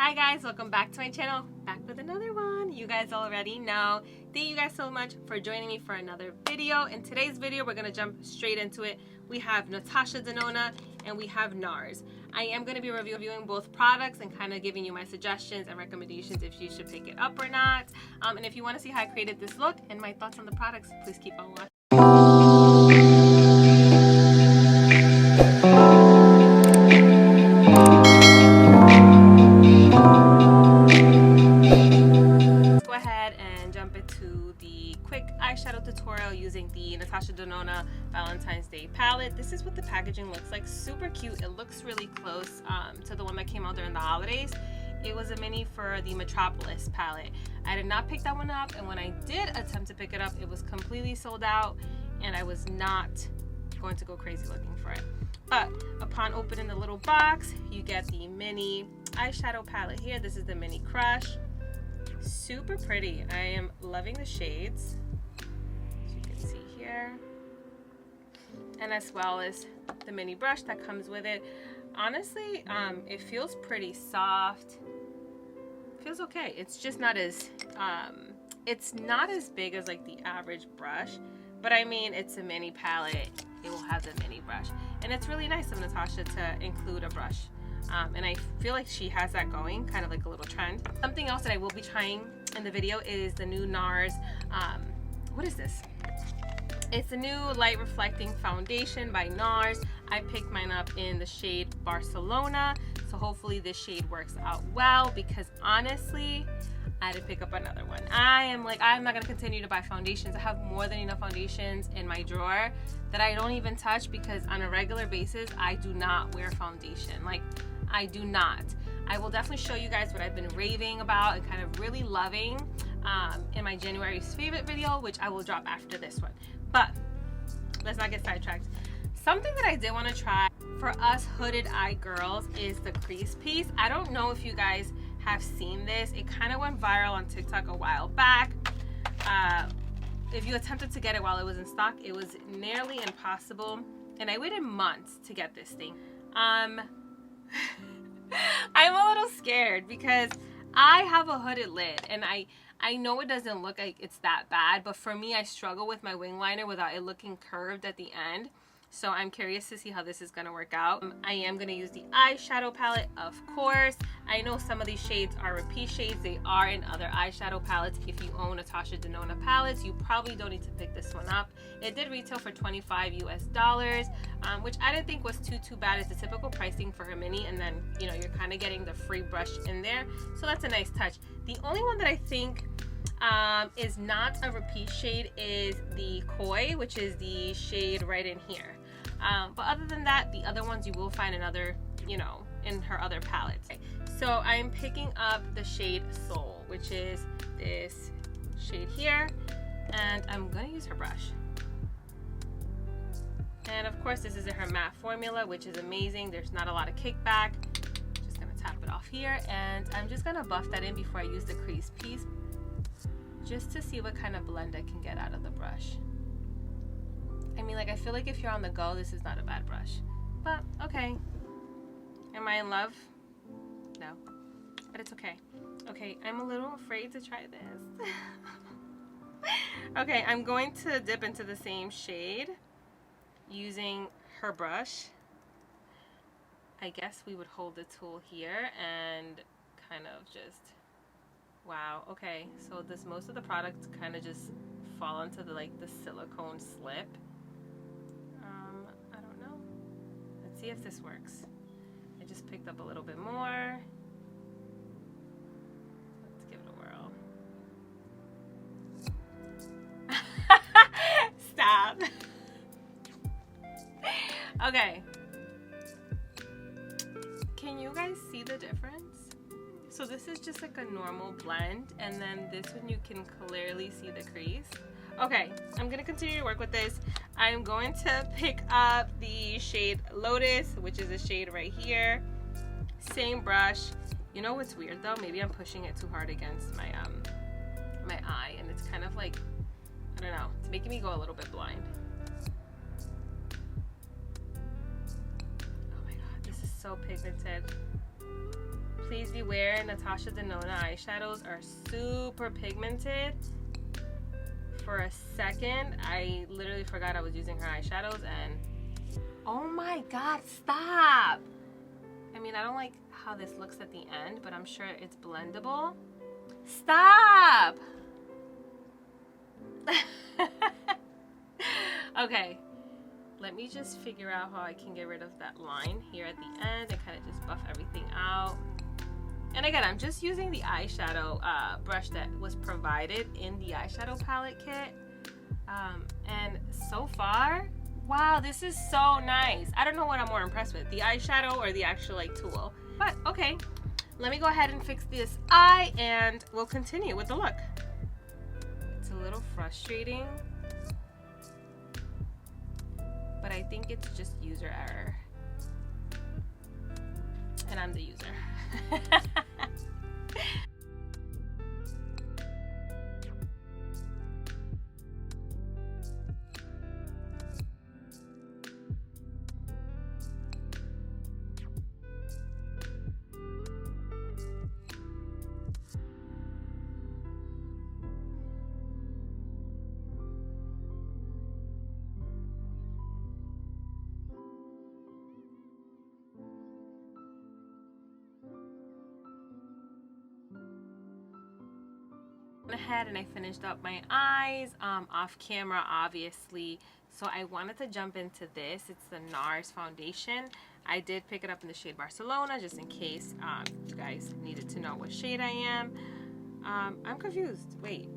Hi guys, welcome back to my channel, back with another one. You guys already know. Thank you guys so much for joining me for another video. In today's video, we're gonna jump straight into it. We have Natasha Denona and we have Nars. I am gonna be reviewing both products and kind of giving you my suggestions and recommendations if you should pick it up or not. And if you wanna see how I created this look and my thoughts on the products, please keep on watching. Eyeshadow tutorial using the Natasha Denona Valentine's Day palette. This is what the packaging looks like. Super cute. It looks really close to the one that came out during the holidays. It was a mini for the Metropolis palette. I did not pick that one up, and when I did attempt to pick it up, it was completely sold out, and I was not going to go crazy looking for it. But upon opening the little box, you get the mini eyeshadow palette here. This is the Mini Crush. Super pretty. I am loving the shades. See here, and as well as the mini brush that comes with it. Honestly, it feels pretty soft. Feels okay. It's just not as it's not as big as like the average brush, but I mean, it's a mini palette. It will have the mini brush, and it's really nice of Natasha to include a brush. And I feel like she has that going, kind of like a little trend. Something else that I will be trying in the video is the new Nars. What is this? It's a new light reflecting foundation by Nars. I picked mine up in the shade Barcelona, so hopefully this shade works out well, because honestly, I had to pick up another one. I'm not gonna continue to buy foundations. I have more than enough foundations in my drawer that I don't even touch, because on a regular basis, I do not wear foundation. Like, I do not. I will definitely show you guys what I've been raving about and kind of really loving in my January's favorite video, which I will drop after this one. But let's not get sidetracked. Something that I did want to try for us hooded eye girls is the crease piece. I don't know if you guys have seen this. It kind of went viral on TikTok a while back. If you attempted to get it while it was in stock, it was nearly impossible. And I waited months to get this thing. I'm a little scared because I have a hooded lid, and I know it doesn't look like it's that bad, but for me, I struggle with my wing liner without it looking curved at the end. So I'm curious to see how this is going to work out. I am going to use the eyeshadow palette, of course. I know some of these shades are repeat shades. They are in other eyeshadow palettes. If you own Natasha Denona palettes, you probably don't need to pick this one up. It did retail for $25 US, which I didn't think was too bad. It's the typical pricing for her mini, and then, you know, you're kind of getting the free brush in there. So that's a nice touch. The only one that I think is not a repeat shade is the Koi, which is the shade right in here. But other than that, the other ones you will find in other, you know, in her other palettes. So I'm picking up the shade Soul, which is this shade here, and I'm gonna use her brush. And of course, this is in her matte formula, which is amazing. There's not a lot of kickback. Just gonna tap it off here, and I'm just gonna buff that in before I use the crease piece, just to see what kind of blend I can get out of the brush. I mean, like, I feel like if you're on the go, this is not a bad brush. But, okay. Am I in love? No. But it's okay. Okay, I'm a little afraid to try this. Okay, I'm going to dip into the same shade using her brush. I guess we would hold the tool here and kind of just... Wow, okay. So most of the products kind of just fall into the silicone slip. I don't know. Let's see if this works. I just picked up a little bit more. Let's give it a whirl. Stop. Okay. Can you guys see the difference? So this is just like a normal blend, and then this one you can clearly see the crease. Okay, I'm gonna continue to work with this. I'm going to pick up the shade Lotus, which is a shade right here. Same brush. You know what's weird though? Maybe I'm pushing it too hard against my my eye, and it's kind of like, I don't know, it's making me go a little bit blind. Oh my god, this is so pigmented. please beware, Natasha Denona eyeshadows are super pigmented. For a second, I literally forgot I was using her eyeshadows and oh my god, stop! I mean, I don't like how this looks at the end, but I'm sure it's blendable. Stop! Okay, let me just figure out how I can get rid of that line here at the end and kind of just buff everything out. And again, I'm just using the eyeshadow brush that was provided in the eyeshadow palette kit. And so far, wow, this is so nice. I don't know what I'm more impressed with, the eyeshadow or the actual like tool. But okay, let me go ahead and fix this eye and we'll continue with the look. It's a little frustrating, but I think it's just user error. And I'm the user. Ahead and I finished up my eyes off camera, obviously, so I wanted to jump into this. It's the Nars foundation. I did pick it up in the shade Barcelona just in case you guys needed to know what shade I am. I'm confused. Wait,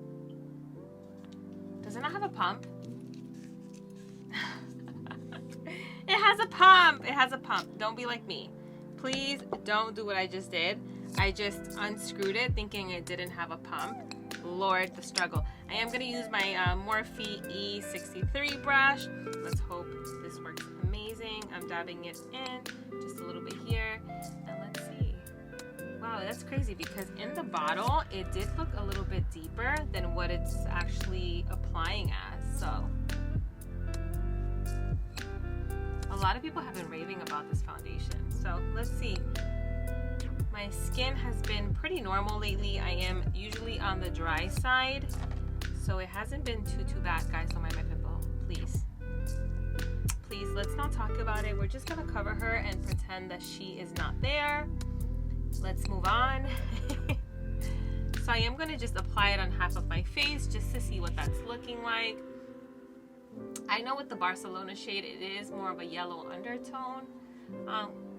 does it not have a pump? It has a pump. It has a pump. Don't be like me, please. Don't do what I just did. I just unscrewed it thinking it didn't have a pump. Lord, the struggle. I am going to use my Morphe E63 brush. Let's hope this works amazing. I'm dabbing it in just a little bit here. And let's see. Wow, that's crazy because in the bottle, it did look a little bit deeper than what it's actually applying as. So, a lot of people have been raving about this foundation. So, let's see. My skin has been pretty normal lately. I am usually on the dry side, so it hasn't been too bad, guys. On my pimple, please, let's not talk about it. We're just gonna cover her and pretend that she is not there. Let's move on. So I am gonna just apply it on half of my face just to see what that's looking like. I know with the Barcelona shade, it is more of a yellow undertone.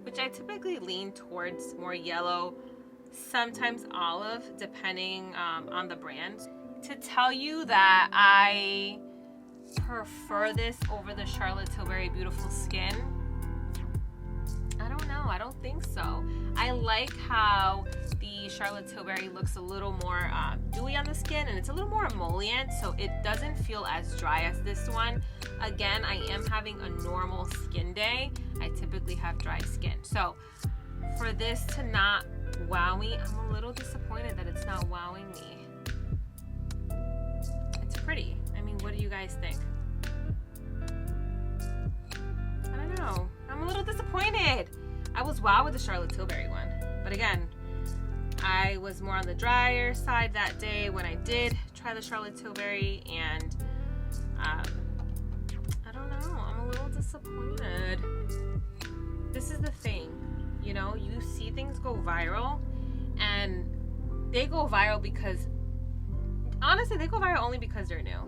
Which I typically lean towards more yellow, sometimes olive, depending on the brand. To tell you that I prefer this over the Charlotte Tilbury Beautiful Skin, I don't know. I don't think so. I like how the Charlotte Tilbury looks a little more dewy on the skin, and it's a little more emollient, so it doesn't feel as dry as this one. Again, I am having a normal skin day. I typically have dry skin. So for this to not wow me, I'm a little disappointed that it's not wowing me. It's pretty. I mean, what do you guys think? I don't know. I'm a little disappointed. I was wowed with the Charlotte Tilbury one. But again, I was more on the drier side that day when I did try the Charlotte Tilbury, and I don't know. I'm a little disappointed. This is the thing, you know, you see things go viral, and they go viral because, honestly, they go viral only because they're new.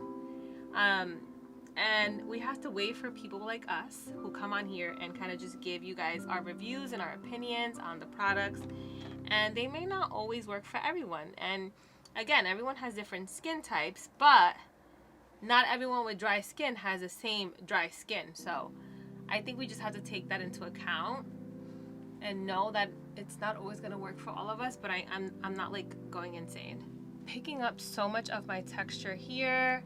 And we have to wait for people like us who come on here and kind of just give you guys our reviews and our opinions on the products. And they may not always work for everyone. And again, everyone has different skin types, but not everyone with dry skin has the same dry skin. So I think we just have to take that into account and know that it's not always going to work for all of us, but I'm not like going insane. Picking up so much of my texture here.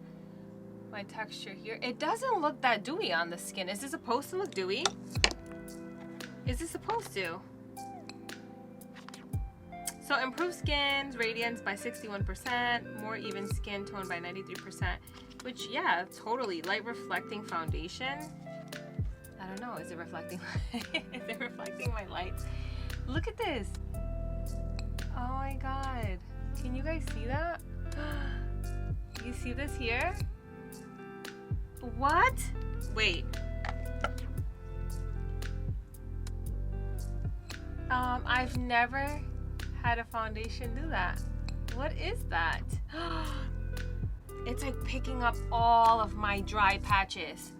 My texture here. It doesn't look that dewy on the skin. Is this supposed to look dewy? Is this supposed to? So improved skin radiance by 61%, more even skin tone by 93%, which, yeah, totally. Light reflecting foundation. I don't know, is it reflecting? Is it reflecting my lights? Look at this. Can you guys see that? You see this here? What? Wait. I've never had a foundation do that. What is that? It's like picking up all of my dry patches.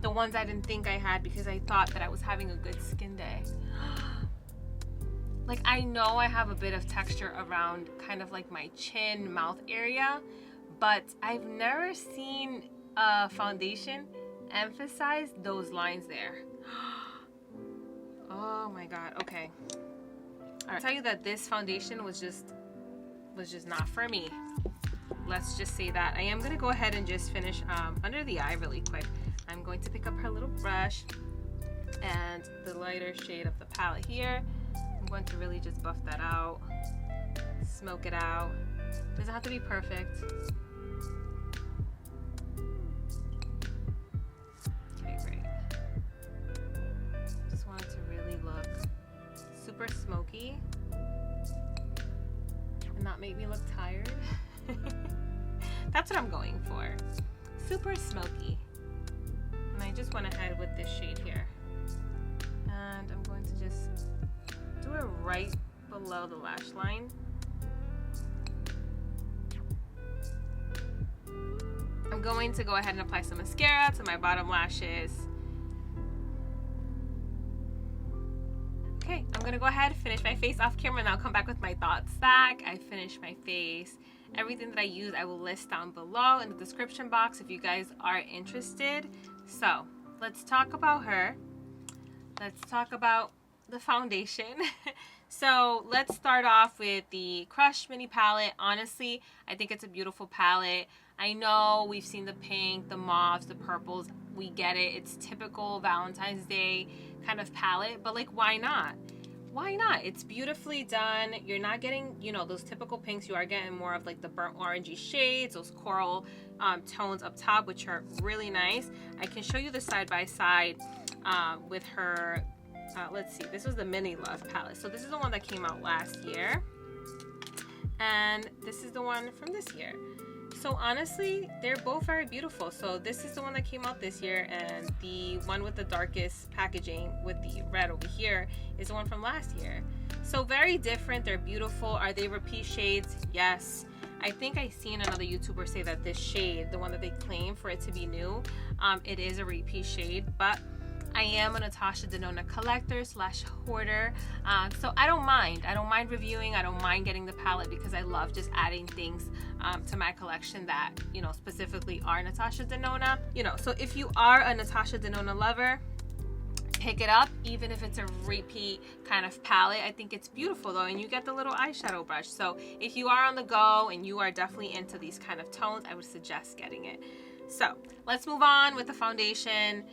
The ones I didn't think I had because I thought that I was having a good skin day. Like, I know I have a bit of texture around kind of like my chin, mouth area, but I've never seen a foundation emphasize those lines there. Oh my God, okay. I'll tell you that this foundation was just not for me. Let's just say that. I am gonna go ahead and just finish under the eye really quick. I'm going to pick up her little brush and the lighter shade of the palette here. I'm going to really just buff that out, smoke it out. Doesn't have to be perfect. Okay, great. Just want it to really look super smoky and not make me look tired. That's what I'm going for. Super smoky. And I just went ahead with this shade here. And I'm going to just do it right below the lash line. I'm going to go ahead and apply some mascara to my bottom lashes. Okay, I'm gonna go ahead and finish my face off camera and I'll come back with my thoughts back. I finished my face. Everything that I use I will list down below in the description box if you guys are interested. So let's talk about her. Let's talk about the foundation. So let's start off with the Crush Mini Palette. Honestly, I think it's a beautiful palette. I know we've seen the pink, the mauves, the purples. We get it. It's typical Valentine's Day kind of palette, but like, why not? Why not? It's beautifully done. You're not getting, you know, those typical pinks. You are getting more of like the burnt orangey shades, those coral tones up top, which are really nice. I can show you the side by side with her. Let's see. This was the Mini Love palette. So this is the one that came out last year, and this is the one from this year. So honestly, they're both very beautiful. So this is the one that came out this year, and the one with the darkest packaging with the red over here is the one from last year. So very different. They're beautiful. Are they repeat shades? Yes. I think I seen another YouTuber say that this shade, the one that they claim for it to be new, it is a repeat shade, but I am a Natasha Denona collector / hoarder, so I don't mind reviewing. I don't mind getting the palette because I love just adding things to my collection that, you know, specifically are Natasha Denona. You know, so if you are a Natasha Denona lover, pick it up, even if it's a repeat kind of palette. I think it's beautiful though, and you get the little eyeshadow brush. So if you are on the go and you are definitely into these kind of tones, I would suggest getting it. So let's move on with the foundation.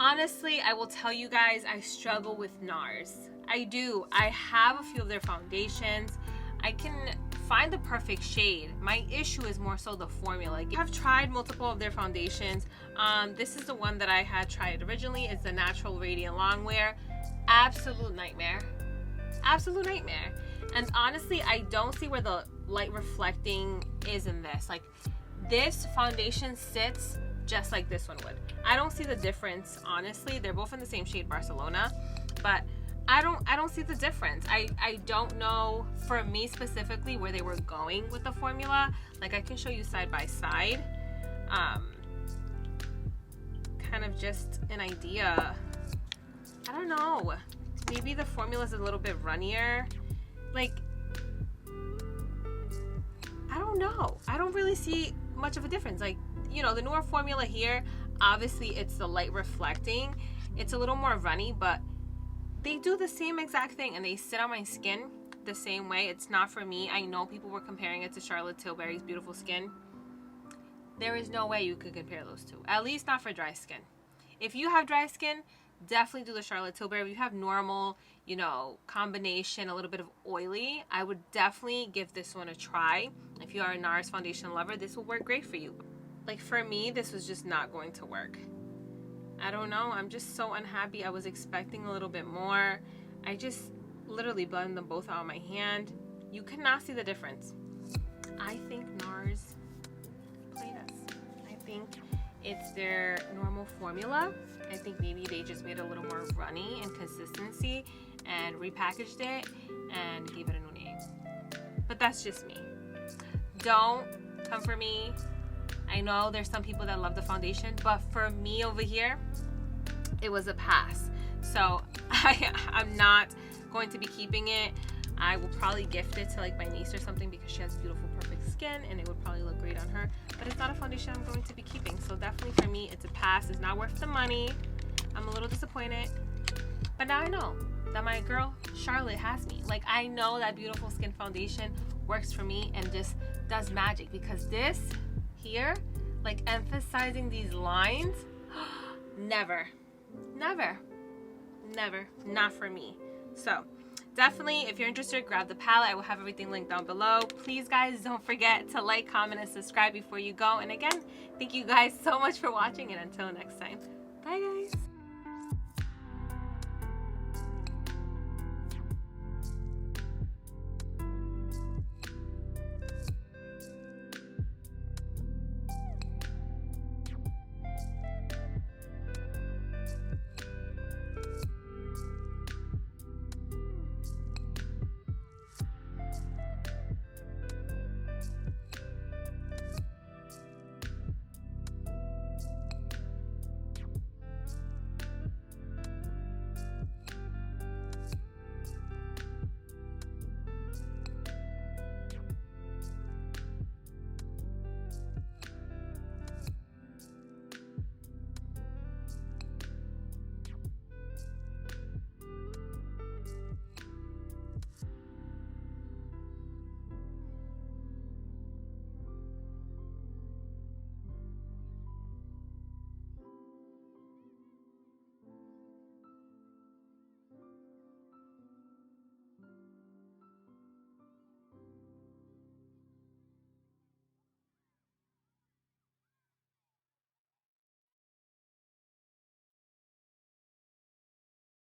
Honestly, I will tell you guys, I struggle with Nars. I do. I have a few of their foundations. I can find the perfect shade. My issue is more so the formula. I've tried multiple of their foundations. This is the one that I had tried originally. It's the Natural Radiant Longwear. Absolute nightmare. Absolute nightmare. And honestly, I don't see where the light reflecting is in this. Like, this foundation sits just like this one would. I don't see the difference, honestly. They're both in the same shade, Barcelona, but I don't see the difference. I don't know, for me specifically, where they were going with the formula. Like, I can show you side by side, kind of just an idea. I don't know, maybe the formula is a little bit runnier. Like, I don't know. I don't really see much of a difference. Like, you know, the newer formula here, obviously it's the light reflecting. It's a little more runny, but they do the same exact thing and they sit on my skin the same way. It's not for me. I know people were comparing it to Charlotte Tilbury's beautiful skin. There is no way you could compare those two, at least not for dry skin. If you have dry skin, definitely do the Charlotte Tilbury. If you have normal, you know, combination, a little bit of oily, I would definitely give this one a try. If you are a Nars foundation lover, this will work great for you. Like, for me, this was just not going to work. I don't know. I'm just so unhappy. I was expecting a little bit more. I just literally blended them both out of my hand. You cannot see the difference. I think Nars played us. I think it's their normal formula. I think maybe they just made it a little more runny and consistency and repackaged it and gave it a new name. But that's just me. Don't come for me. I know there's some people that love the foundation, but for me over here, it was a pass. So I'm not going to be keeping it. I will probably gift it to like my niece or something because she has beautiful, perfect skin and it would probably look great on her. But it's not a foundation I'm going to be keeping. So definitely for me, it's a pass. It's not worth the money. I'm a little disappointed. But now I know that my girl Charlotte has me. Like, I know that beautiful skin foundation works for me and just does magic, because this here, like emphasizing these lines, never, not for me. So definitely, if you're interested, grab the palette. I will have everything linked down below. Please guys, don't forget to like, comment, and subscribe before you go. And again, thank you guys so much for watching, and until next time, bye guys.